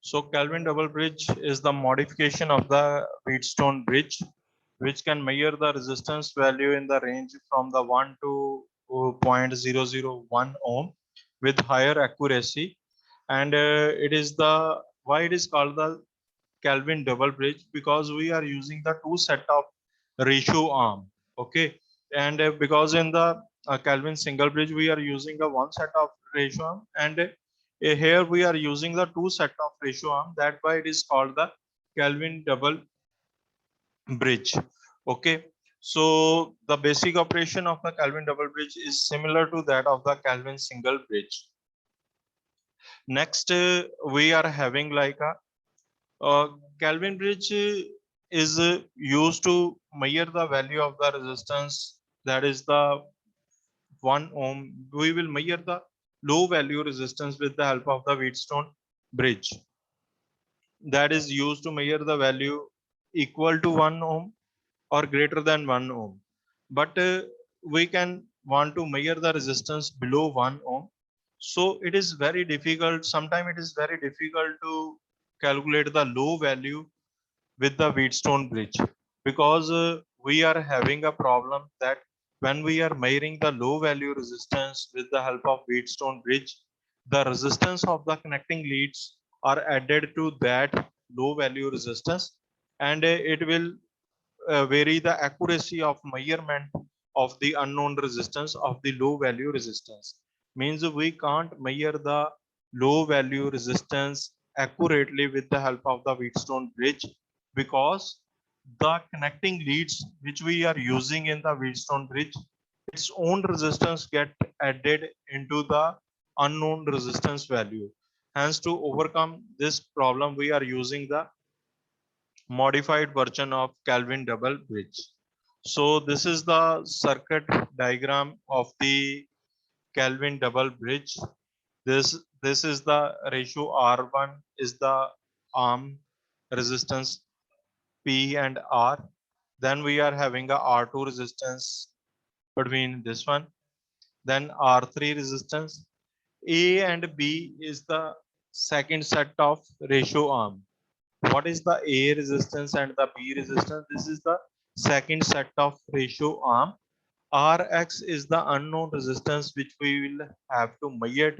So Kelvin double bridge is the modification of the Wheatstone bridge, which can measure the resistance value in the range from the 1 to 0.001 ohm with higher accuracy. And it is the why it is called the Kelvin double bridge, because we are using the two set of ratio arm. Okay, and because in the Kelvin single bridge we are using the one set of ratio arm, and here we are using the two set of ratio arm. That why it is called the Kelvin double bridge. Okay, so the basic operation of the Kelvin double bridge is similar to that of the Kelvin single bridge. Next, we are having like a Kelvin bridge is used to measure the value of the resistance, that is the 1 ohm. We will measure the low value resistance with the help of the Wheatstone bridge, that is used to measure the value equal to 1 ohm or greater than 1 ohm. But we can want to measure the resistance below 1 ohm. So it is very difficult. Sometimes it is very difficult to calculate the low value with the Wheatstone bridge, because we are having a problem that when we are measuring the low value resistance with the help of Wheatstone bridge, the resistance of the connecting leads are added to that low value resistance, and it will vary the accuracy of measurement of the unknown resistance of the low value resistance. Means we can't measure the low value resistance accurately with the help of the Wheatstone bridge, because the connecting leads which we are using in the Wheatstone bridge, its own resistance get added into the unknown resistance value. Hence, to overcome this problem, we are using the modified version of Kelvin double bridge. So this is the circuit diagram of the Kelvin double bridge. This is the ratio R1 is the arm resistance P and R. Then we are having a R2 resistance between this one. Then R3 resistance. A and B is the second set of ratio arm. What is the A resistance and the B resistance? This is the second set of ratio arm. Rx is the unknown resistance which we will have to measure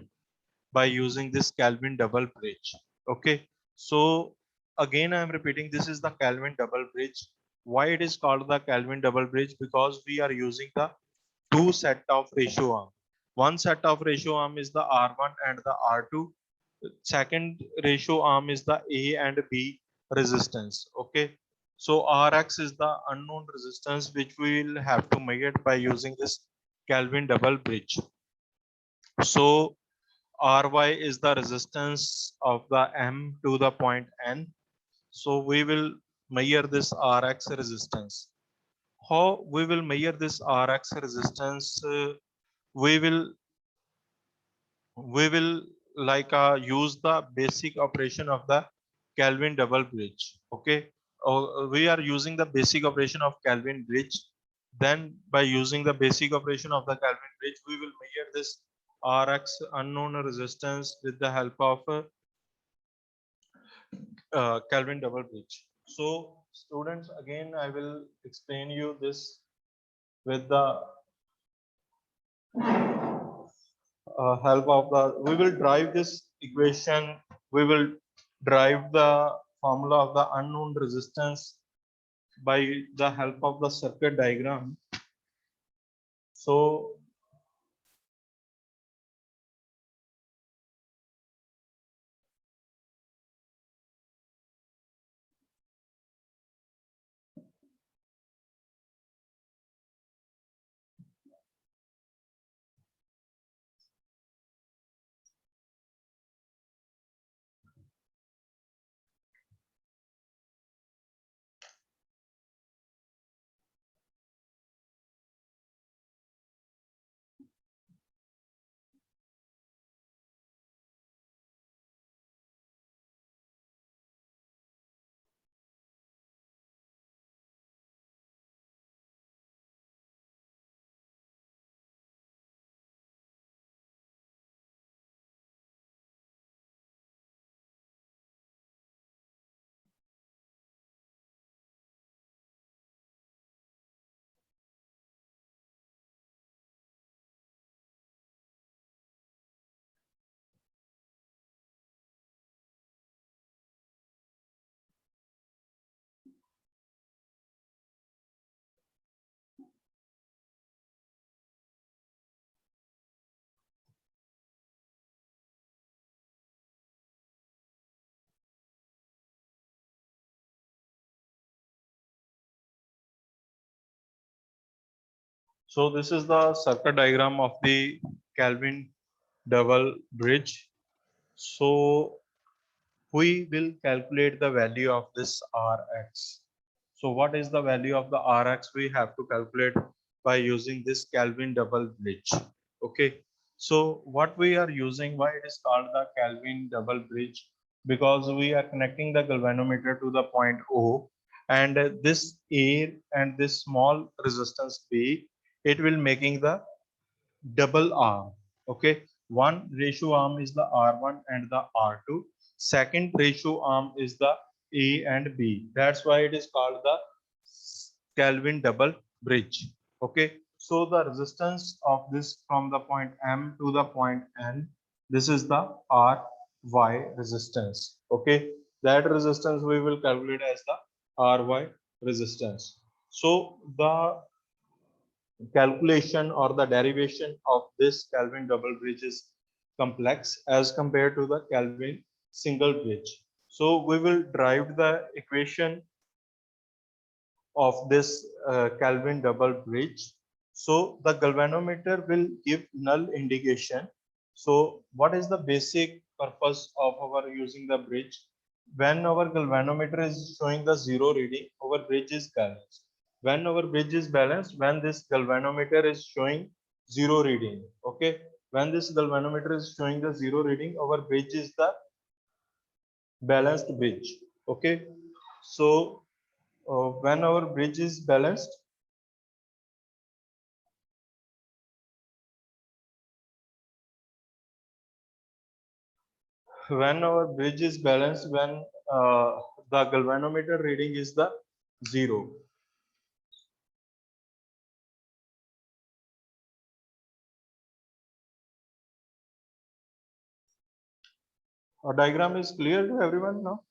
by using this Kelvin double bridge. Okay, so again I am repeating, this is the Kelvin double bridge. Why it is called the Kelvin double bridge? Because we are using the two set of ratio arm. One set of ratio arm is the R1 and the R2. Second ratio arm is the A and B resistance. Okay, so Rx is the unknown resistance which we will have to measure by using this Kelvin double bridge. So Ry is the resistance of the M to the point N. So we will measure this Rx resistance. How we will measure this Rx resistance? We will like use the basic operation of the Kelvin double bridge. Okay, we are using the basic operation of Kelvin bridge. Then by using the basic operation of the Kelvin bridge, we will measure this Rx unknown resistance with the help of Kelvin double bridge. So students, again I will explain you this with the help of the, we will drive this equation, we will drive the formula of the unknown resistance by the help of the circuit diagram. So So this is the circuit diagram of the Kelvin double bridge. So we will calculate the value of this Rx. So what is the value of the Rx? We have to calculate by using this Kelvin double bridge. Okay. So what we are using, why it is called the Kelvin double bridge? Because we are connecting the galvanometer to the point O, and this A and this small resistance B, it will making the double arm. Okay, one ratio arm is the R1 and the R2. Second ratio arm is the A and B. That's why it is called the Kelvin double bridge. Okay, so the resistance of this from the point M to the point N, this is the RY resistance. Okay, that resistance we will calculate as the RY resistance. So the calculation or the derivation of this Kelvin double bridge is complex as compared to the Kelvin single bridge. So we will derive the equation of this Kelvin double bridge. So the galvanometer will give null indication. So what is the basic purpose of our using the bridge? When our galvanometer is showing the zero reading, our bridge is balanced. When our bridge is balanced, when this galvanometer is showing zero reading, okay. When this galvanometer is showing the zero reading, our bridge is the balanced bridge, okay. So when our bridge is balanced, when the galvanometer reading is the zero. Our diagram is clear to everyone now.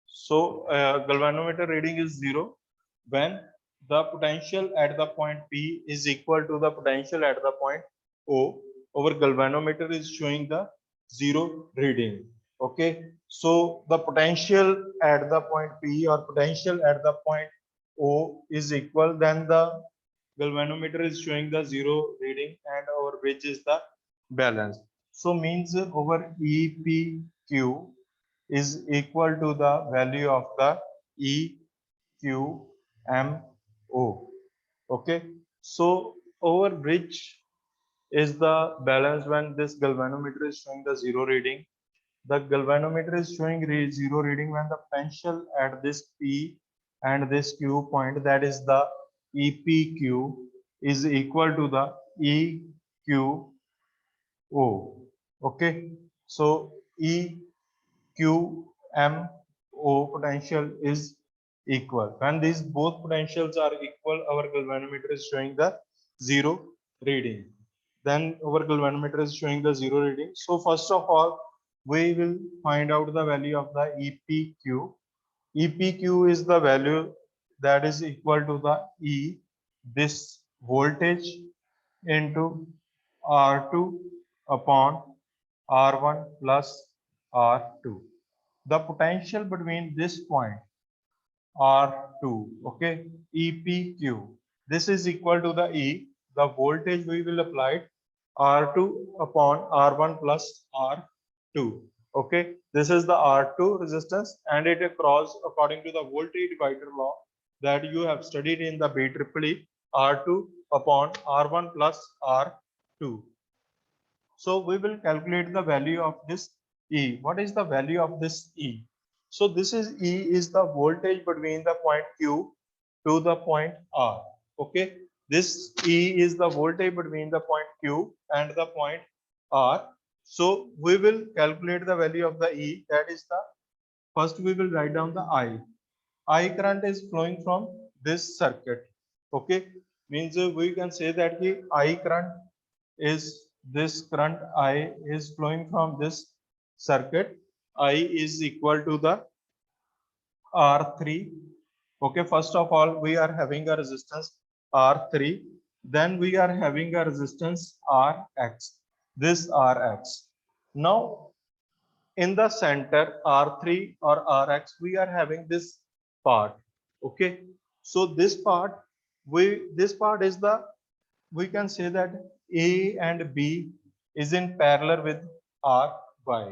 So galvanometer reading is zero when the potential at the point P is equal to the potential at the point O. Our galvanometer is showing the zero reading. Okay, so the potential at the point P or potential at the point O is equal, then the galvanometer is showing the zero reading and our bridge is the balance. So means our EPQ is equal to the value of the EQMO. Okay, so our bridge is the balance when this galvanometer is showing the zero reading. The galvanometer is showing zero reading when the potential at this P and this Q point, that is the EPQ, is equal to the EQO. Okay, so EQMO potential is equal. When these both potentials are equal, our galvanometer is showing the zero reading. Then our galvanometer is showing the zero reading. So first of all, we will find out the value of the EPQ. EPQ is the value that is equal to the E, this voltage, into R2 upon R1 plus R2. The potential between this point R2, okay, EPQ. This is equal to the E, the voltage we will apply R2 upon R1 plus R2. Okay, this is the R2 resistance and it across according to the voltage divider law that you have studied in the BEEE, R2 upon R1 plus R2. So we will calculate the value of this E. What is the value of this E? So this is E is the voltage between the point Q to the point R. Okay. This E is the voltage between the point Q and the point R. So we will calculate the value of the E. That is the first we will write down the I. I current is flowing from this circuit. Okay. Means we can say that the I current is this current I is flowing from this circuit. I is equal to the R3. Okay, first of all, we are having a resistance R3. Then we are having a resistance Rx. This Rx. Now, in the center R3 or Rx, we are having this part. Okay, so this part, this part is the, we can say that A and B is in parallel with Ry.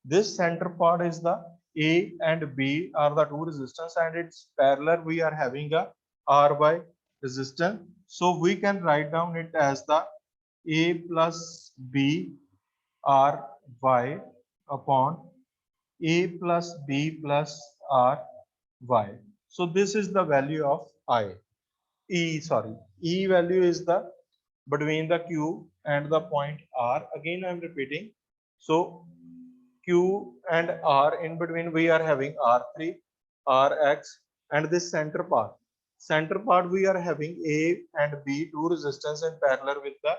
This center part is the A and B are the two resistance, and its parallel we are having a Ry resistance. So we can write down it as the A plus B Ry upon A plus B plus Ry. So this is the value of I. Sorry, E value is the between the Q and the point R. Again, I am repeating. So Q and R, in between we are having R3, Rx, and this center part. Center part we are having A and B, two resistance in parallel with the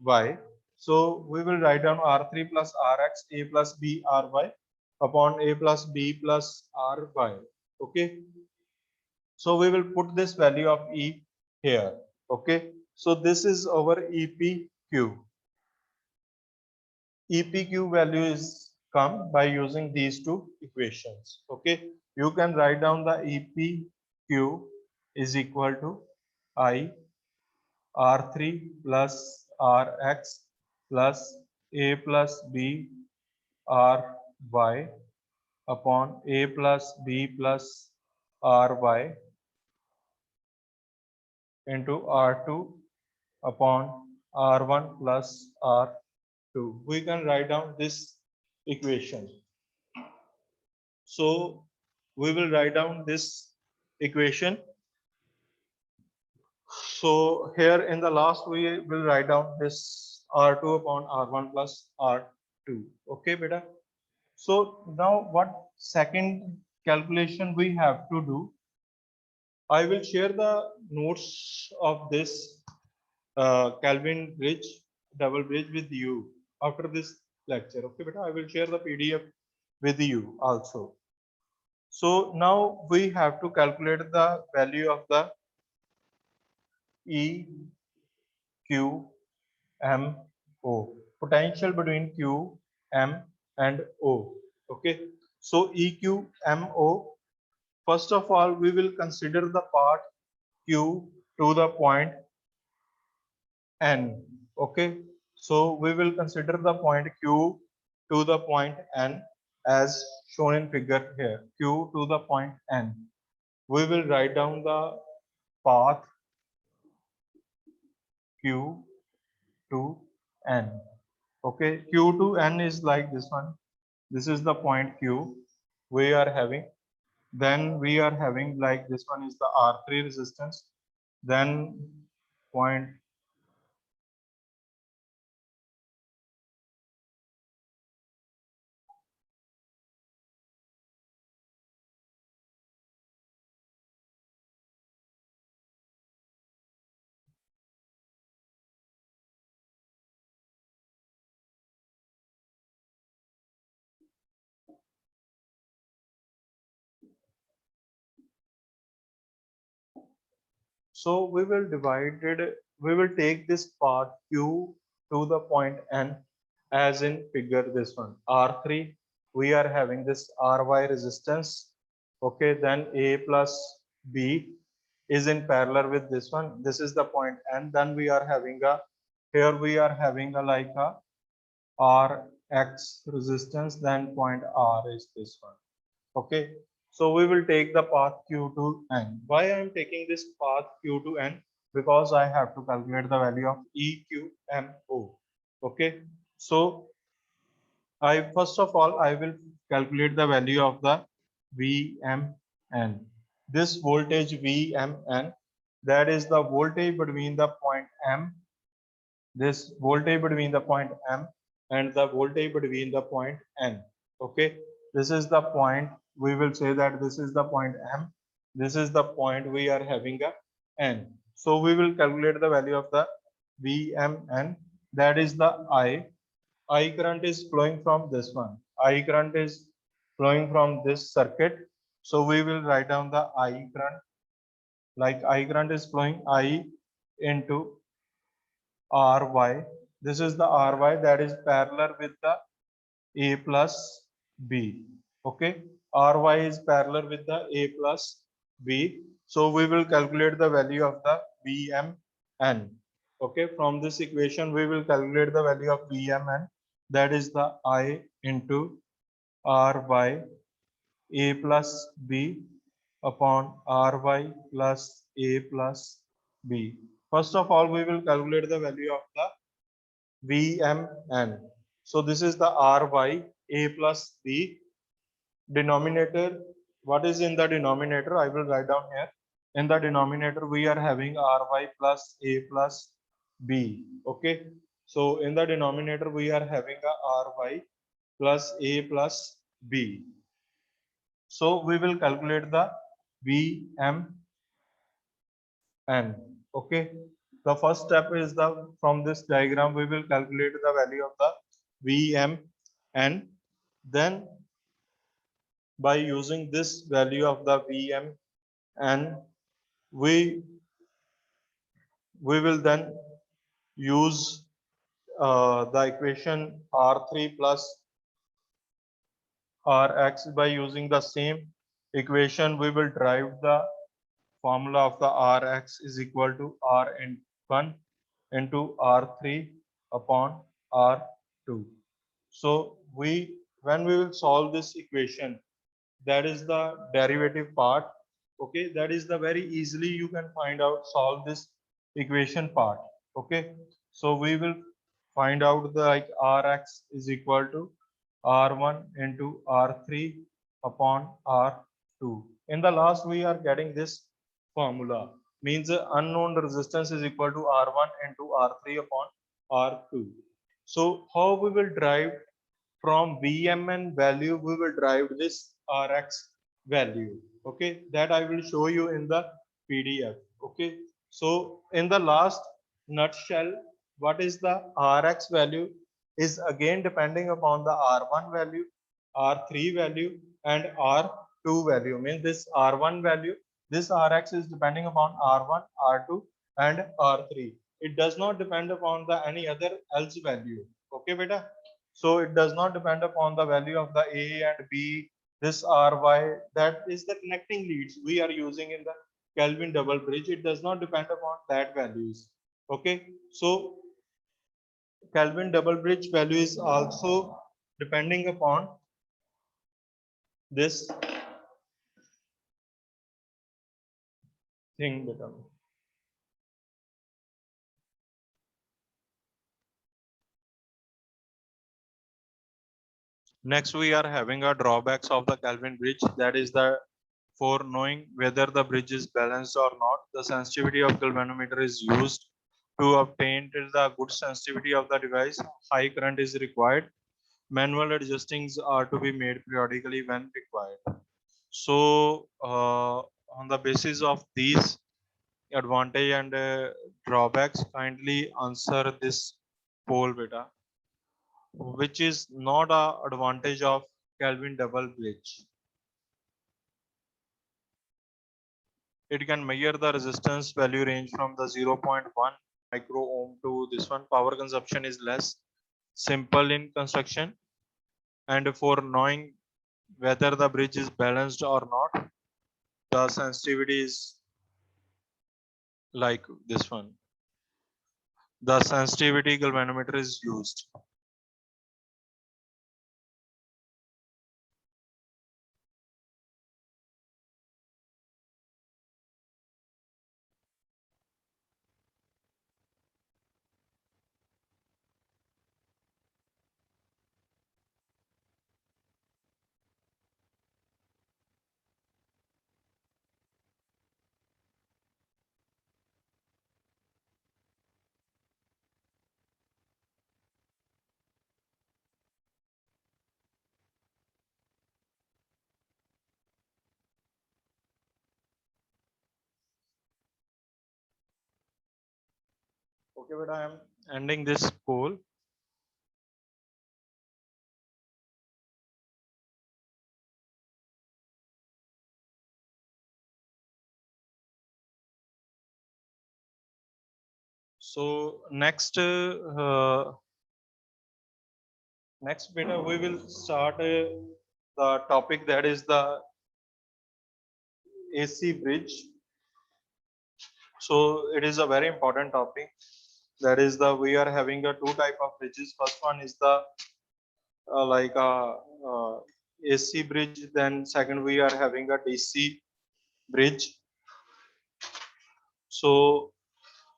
Ry. So we will write down R3 plus Rx, A plus B Ry upon A plus B plus Ry. Okay. So we will put this value of E here. Okay. So this is our EPQ. EPQ value is come by using these two equations. Okay. You can write down the EPQ is equal to I R3 plus Rx plus A plus B Ry upon A plus B plus Ry into R2 upon R1 plus R2. We can write down this equation. So we will write down this equation. So here in the last we will write down this R2 upon R1 plus R2. Okay, beta. So now what second calculation we have to do? I will share the notes of this Kelvin Bridge, double bridge with you after this lecture. Okay, beta. I will share the PDF with you also. So now we have to calculate the value of the E Q M O, potential between Q, M and O. Okay, so E Q M O, first of all we will consider the part Q to the point N. Okay, so we will consider the point Q to the point N as shown in figure here. Q to the point N. We will write down the path Q to N. Okay, Q to N is like this one. This is the point Q we are having. Then we are having like this one is the R3 resistance. Then point so we will divide it, we will take this path Q to the point N as in figure this one. R3, we are having this Ry resistance. Okay, then A plus B is in parallel with this one. This is the point N. Then we are having a, here we are having a like a Rx resistance, then point R is this one. Okay, so we will take the path Q to N. Why I am taking this path Q to N? Because I have to calculate the value of EQMO. Okay, so I first of all I will calculate the value of the VMN. This voltage VMN, that is the voltage between the point M, this voltage between the point M and the voltage between the point N. Okay, this is the point, we will say that this is the point M, this is the point we are having a N. So we will calculate the value of the VMN, that is the I current is flowing from this one. I current is flowing from this circuit. So we will write down the I current, like I current is flowing I into Ry. This is the Ry that is parallel with the A plus B. Okay, Ry is parallel with the A plus B. So we will calculate the value of the Vmn. Okay, from this equation we will calculate the value of Vmn. That is the I into R by A plus B upon Ry plus A plus B. First of all, we will calculate the value of the Vmn. So this is the Ry A plus B. Denominator, what is in the denominator? I will write down here. In the denominator, we are having Ry plus A plus B. Okay. So in the denominator, we are having a Ry plus A plus B. So we will calculate the Vmn. Okay. The first step is the from this diagram we will calculate the value of the Vmn. Then by using this value of the Vmn, we will then use the equation R3 plus Rx. By using the same equation, we will derive the formula of the Rx is equal to R1 into R3 upon R2. So when we will solve this equation, that is the derivative part. Okay, that is the very easily you can find out solve this equation part. Okay, so we will find out the like Rx is equal to R1 into R3 upon R2. In the last we are getting this formula, means unknown resistance is equal to R1 into R3 upon R2. So how we will derive from Vmn value, we will derive this Rx value. Okay, that I will show you in the PDF. Okay, so in the last nutshell, what is the Rx value is again depending upon the R1 value, R3 value, and R2 value. Means this R1 value, this Rx is depending upon R1, R2, and R3. It does not depend upon the any other else value. Okay, beta. So it does not depend upon the value of the A and B, this Ry, that is the connecting leads we are using in the Kelvin double bridge. It does not depend upon that values. Okay, so Kelvin double bridge value is also depending upon this thing. Next, we are having a drawbacks of the Kelvin bridge. That is the for knowing whether the bridge is balanced or not. The sensitivity of galvanometer is used to obtain the good sensitivity of the device. High current is required. Manual adjustings are to be made periodically when required. So, on the basis of these advantage and drawbacks, kindly answer this poll, beta. Which is not a advantage of Kelvin double bridge. It can measure the resistance value range from the 0.1 micro ohm to this one. Power consumption is less, simple in construction, and for knowing whether the bridge is balanced or not, the sensitivity is like this one. The sensitivity galvanometer is used. Okay, but I am ending this poll. So next Next beta we will start the topic that is the AC bridge. So it is a very important topic. That is the we are having a two type of bridges. First one is the like uh, AC bridge. Then second we are having a DC bridge. So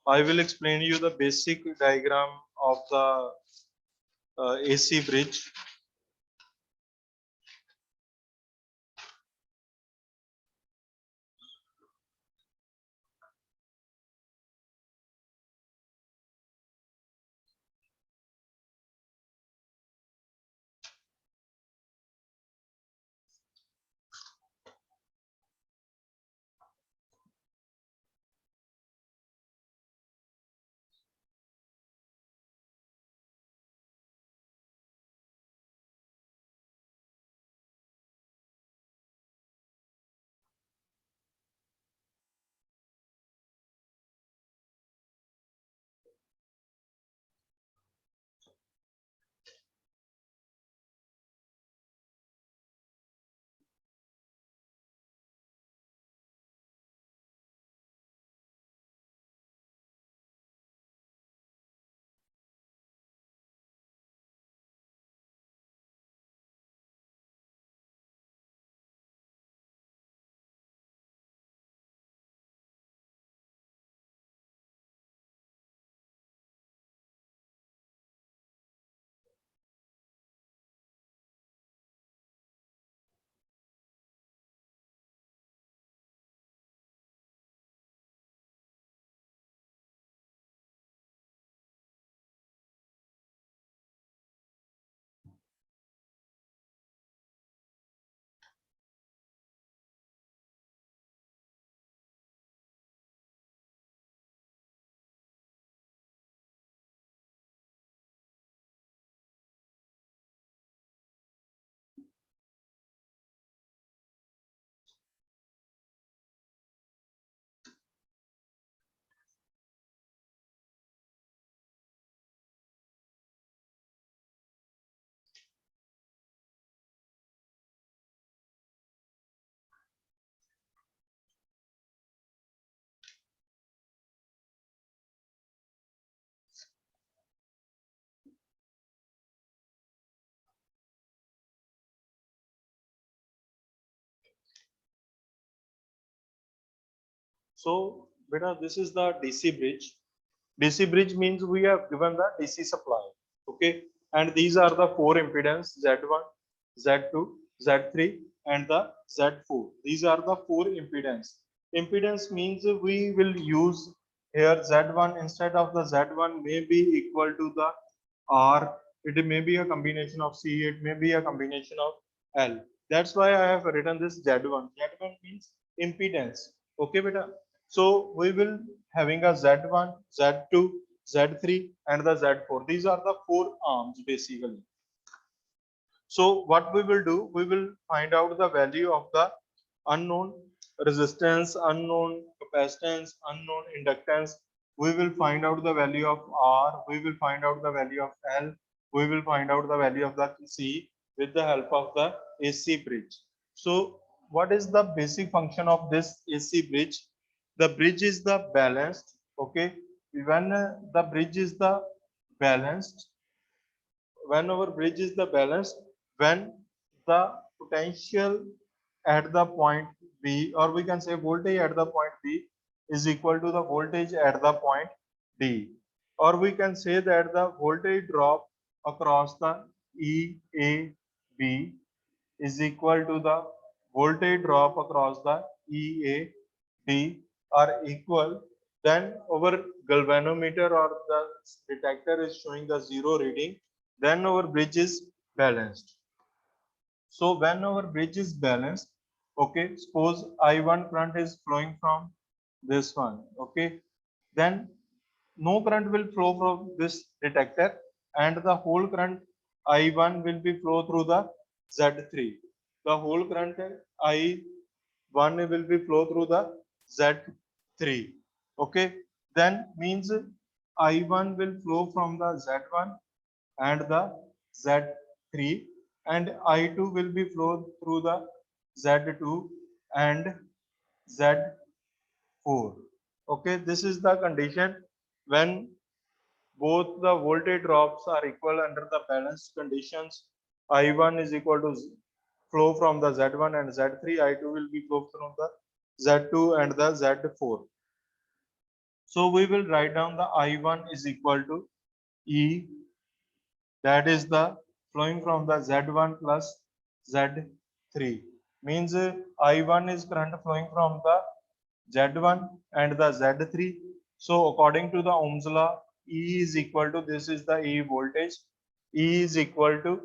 I will explain you the basic diagram of the AC bridge. So beta, this is the DC bridge. DC bridge means we have given the DC supply. Okay, and these are the four impedance Z1, Z2, Z3, and the Z4. These are the four impedance. Impedance means we will use here Z1 instead of the Z1 may be equal to the R. It may be a combination of C. It may be a combination of L. That's why I have written this Z1. Z1 means impedance. Okay, beta. So we will having a Z1, Z2, Z3 and the Z4. These are the four arms basically. So what we will do, we will find out the value of the unknown resistance, unknown capacitance, unknown inductance. We will find out the value of R. We will find out the value of L. We will find out the value of the C with the help of the AC bridge. So what is the basic function of this AC bridge? The bridge is the balanced. Okay. When the bridge is the balanced, when our bridge is the balanced, when the potential at the point B, or we can say voltage at the point B is equal to the voltage at the point D, or we can say that the voltage drop across the EAB is equal to the voltage drop across the EAD are equal, then our galvanometer or the detector is showing the zero reading, then our bridge is balanced. So when our bridge is balanced, okay, suppose I1 current is flowing from this one, okay, then no current will flow from this detector and the whole current I1 will be flow through the Z3. The whole current I1 will be flow through the Z3. Okay, then means I1 will flow from the Z1 and the Z3 Z3 and I2 will be flowed through the Z2 and Z4. Okay, this is the condition when both the voltage drops are equal under the balanced conditions. I1 is equal to flow from the Z1 and Z3. I2 will be flow from the Z2 and the Z4. So we will write down the I1 is equal to E, that is the flowing from the Z1 plus Z3. Means I1 is current flowing from the Z1 and the Z3. So according to the Ohm's law, E is equal to, this is the E voltage, E is equal to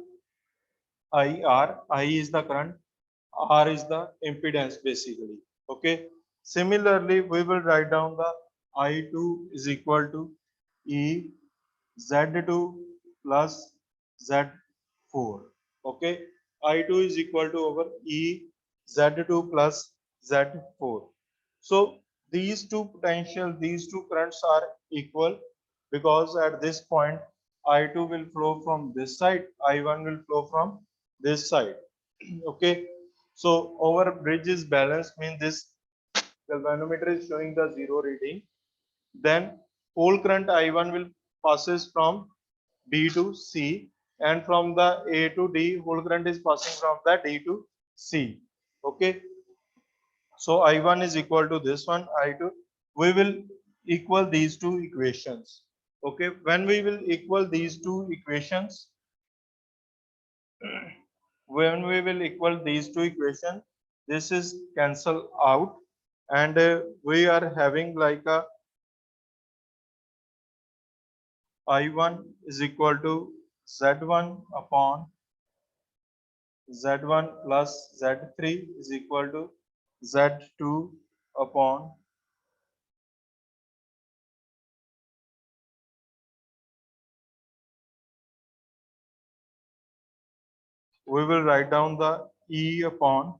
IR. I is the current, R is the impedance basically. Okay. Similarly, we will write down the I2 is equal to E Z2 plus Z4. Okay. I2 is equal to over E Z2 plus Z4. So these two potential, these two currents are equal because at this point I2 will flow from this side, I1 will flow from this side. Okay. So our bridge is balanced, means this galvanometer is showing the zero reading. Then pole current I1 will passes from B to C, and from the A to D, whole current is passing from the D to C. Okay. So I1 is equal to this one, I2. We will equal these two equations. Okay. When we will equal these two equations, when we will equal these two equations, this is cancel out, and we are having like a I1 is equal to Z1 upon Z1 plus Z3 is equal to Z2 upon we will write down the E upon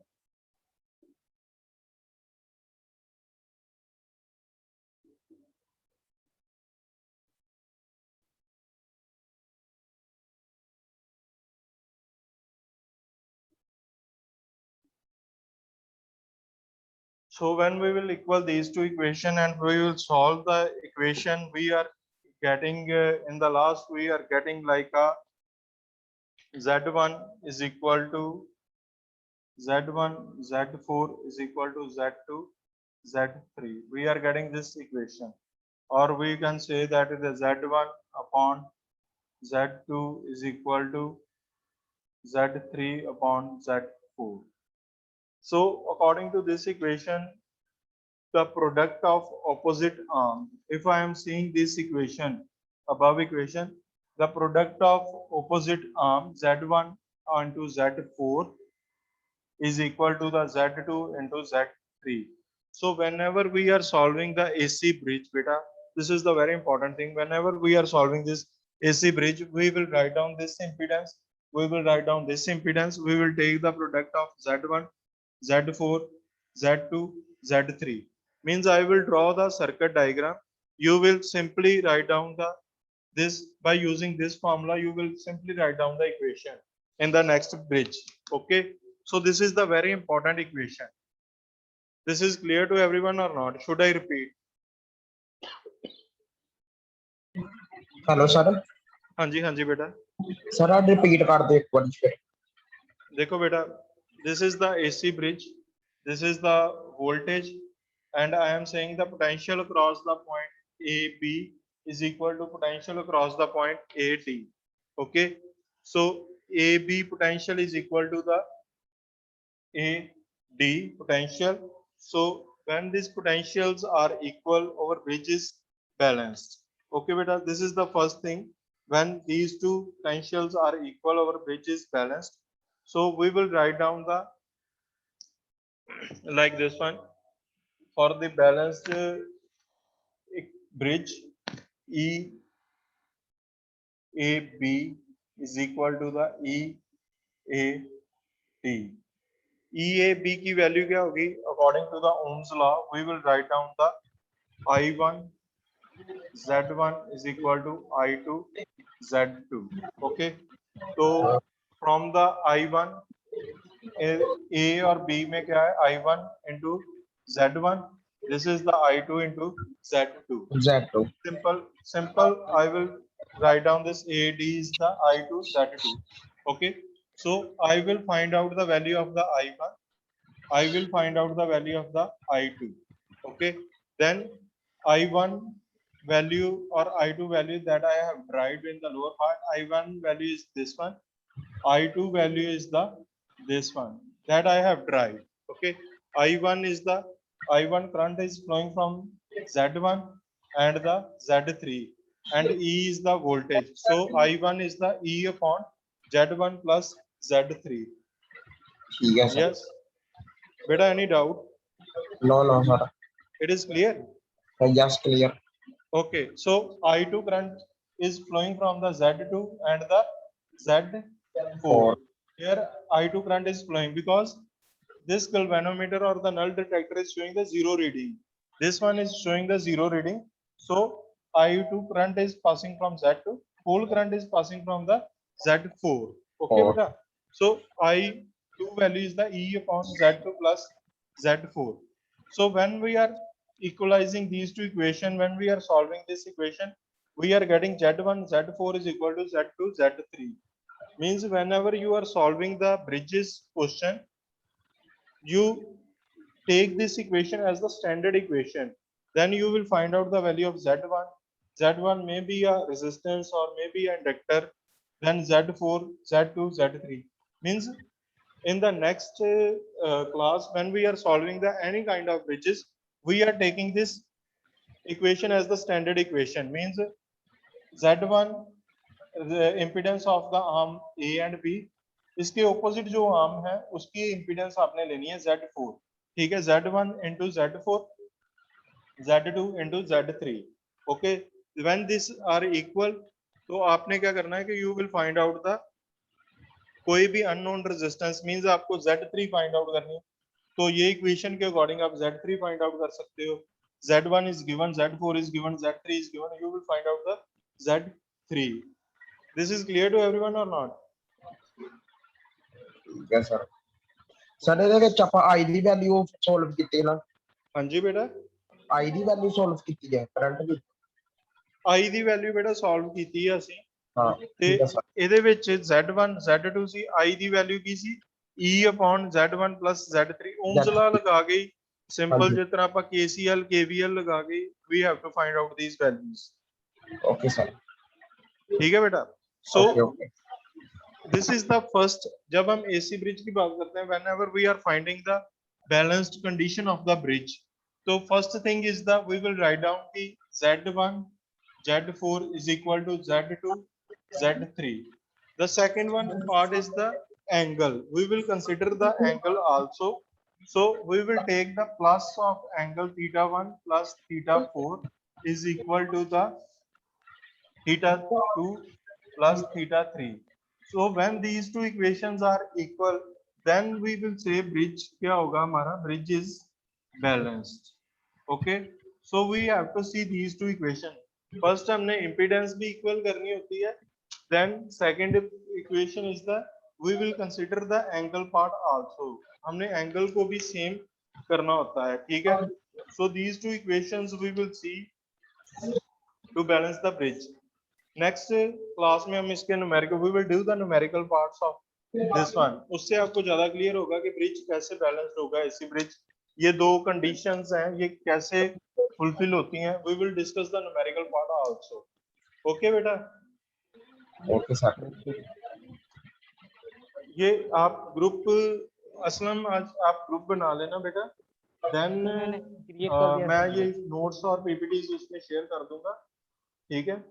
so when we will equal these two equation and we will solve the equation, we are getting in the last we are getting like a Z1 is equal to Z1, Z4 is equal to Z2, Z3. We are getting this equation, or we can say that the Z1 upon Z2 is equal to Z3 upon Z4. So according to this equation, the product of opposite arm, if I am seeing this equation, above equation, the product of opposite arm Z1 onto Z4 is equal to the Z2 into Z3. So whenever we are solving the AC bridge, beta, this is the very important thing. Whenever we are solving this AC bridge, we will write down this impedance. We will write down this impedance. We will take the product of Z1, Z4, Z2, Z3. Means I will draw the circuit diagram. You will simply write down the this by using this formula. You will simply write down the equation in the next bridge. Okay. So this is the very important equation. This is clear to everyone or not? Should I repeat? Hello sir हाँ जी बेटा sir आज repeat कर दो एक बार फिर देखो बेटा, this is the AC bridge, this is the voltage, and I am saying the potential across the point AB is equal to potential across the point AT. Okay, so AB potential is equal to the AD potential. So when these potentials are equal, our bridge is balanced. Okay beta, this is the first thing. When these two potentials are equal, our bridge is balanced. So we will write down the like this one. For the balanced bridge, EAB is equal to the EAT. EAB की value क्या होगी? According to the Ohm's law, we will write down the I1 Z1 is equal to I2 Z2. Okay, so from the I1 A और B में क्या है I1 into Z1, this is the I2 into Z2. Z2. Simple. I will write down this AD is the I2 Z2. Okay, so I will find out the value of the I1. I will find out the value of the I2. Okay, then I1 value or I2 value that I have derived in the lower part. I1 value is this one. I2 value is the this one that I have derived. Okay, I1 is the I1 current is flowing from Z1 and the Z3, and E is the voltage. So I1 is the E upon Z1 plus Z3. ठीक है sir. Yes. Beta, any doubt? No sir. It is clear. Yes, clear. Okay, so I2 current is flowing from the Z2 and the Z4. 4. Here I2 current is flowing because this galvanometer or the null detector is showing the zero reading. This one is showing the zero reading. So I2 current is passing from Z2. Pole current is passing from the Z4. Okay, beta. So I2 value is the E upon Z2 plus Z4. So when we are equalizing these two equations, when we are solving this equation, we are getting Z1, Z4 is equal to Z2, Z3. Means whenever you are solving the bridges question, you take this equation as the standard equation. Then you will find out the value of Z1. Z1 may be a resistance or maybe an inductor. Then Z4, Z2, Z3. Means in the next class, when we are solving the any kind of bridges, we are taking this equation as the standard equation. Means Z1, the impedance of the arm A and B, इसके opposite जो arm है उसकी impedance आपने लेनी है Z4. ठीक है, Z1 into Z4, Z2 into Z3. Okay, when these are equal, तो आपने क्या करना है कि you will find out the कोई भी unknown resistance means आपको Z3 find out करनी है. तो ये equation के according आप Z3 find out कर सकते हो. Z1 is given, Z4 is given, Z3 is given. You will find out the Z3. This is clear to everyone or not? Yes sir. Sir, ਇਹਦੇ ਵਿੱਚ ਆਪਾਂ I ਦੀ ਵੈਲਿਊ ਸੋਲਵ ਕੀਤੀ ਨਾ. ਹਾਂਜੀ ਬੇਟਾ, I ਦੀ ਵੈਲਿਊ ਸੋਲਵ ਕੀਤੀ ਹੈ current the. I the value ਬੇਟਾ ਸੋਲਵ ਕੀਤੀ ਹੈ ਅਸੀਂ. ਹਾਂ ਤੇ ਠੀਕ ਹੈ ਸਰ. ਇਹਦੇ ਵਿੱਚ Z1 Z2 C, I the value Ki C E upon Z1 plus Z3. Ohm's ਲਾ ਲਗਾ ਗਈ, ਸਿੰਪਲ ਜਿਸ ਤਰ੍ਹਾਂ ਆਪਾਂ KCL KVL ਲਗਾ ਗਈ. We have to find out these values. Okay sir. ठीक है बेटा. So Okay. this is the first. जब हम AC bridge की बात करते हैं, whenever we are finding the balanced condition of the bridge, तो first thing is the we will write down कि Z1 Z4 is equal to Z2 Z3. The second one part is the angle. We will consider the angle also. So we will take the plus of angle theta 1 plus theta 4 is equal to the theta 2 plus theta 3. So when these two equations are equal, then we will say bridge क्या होगा हमारा, bridge is balanced. Okay, so we have to see these two equations. First हमने impedance भी equal करनी होती है. Then second equation is the we will consider the angle part also. हमने angle को भी same करना होता है. ठीक है. So these two equations we will see to balance the bridge. Next class में हम इसके numerical we will do the numerical parts of this one. उससे आपको ज्यादा clear होगा कि bridge कैसे balance होगा. ऐसी bridge ये दो conditions हैं, ये कैसे fulfill होती हैं. We will discuss the numerical part also. Okay बेटा. Okay sir. ये आप ग्रुप असलम आज आप ग्रुप बना लेना बेटा. देन मैं ये नोट्स और पीपीटीज उसमें शेयर कर दूंगा. ठीक है.